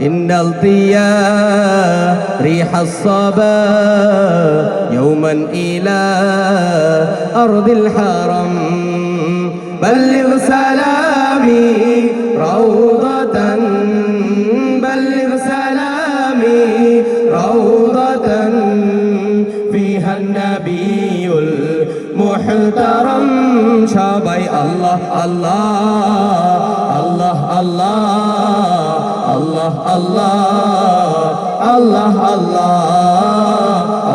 إن الضياء ريح الصبا يوما إلى أرض الحرم بلغ سلامي روضة بلغ سلامي روضة فيها النبي المحترم شابي الله الله الله الله الله الله الله الله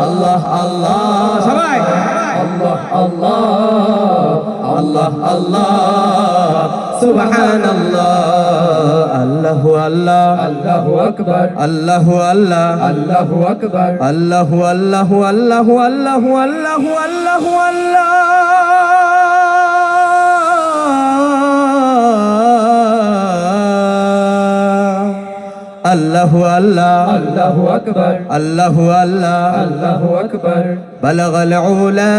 الله الله সবাই আল্লাহ আল্লাহ আল্লাহ আল্লাহ সুবহানাল্লাহ আল্লাহু আল্লাহ আল্লাহু আকবার আল্লাহু আল্লাহ আল্লাহু আকবার আল্লাহু আল্লাহু আল্লাহু আল্লাহু আল্লাহু আল্লাহু আল্লাহ الله الله الله أكبر الله الله الله أكبر بلغ العلا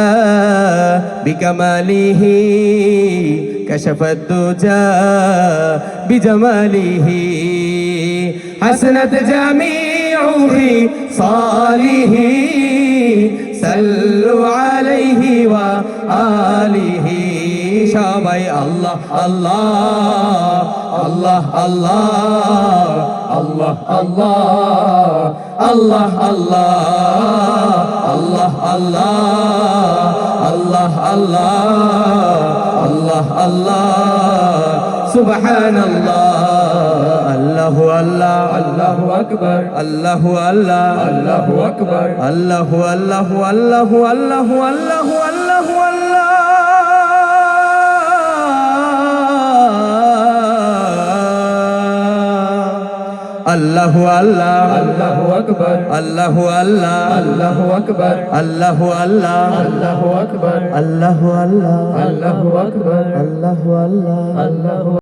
بكماله كشف الدجى بجماله حسنت جميع خصاله صلوا عليه وآله شابي الله الله الله الله الله الله الله الله الله الله الله الله سبحان الله الله الله الله أكبر الله الله الله أكبر الله الله الله الله الله الله الله الله الله أكبر الله الله الله أكبر الله الله الله أكبر الله الله الله أكبر الله الله الله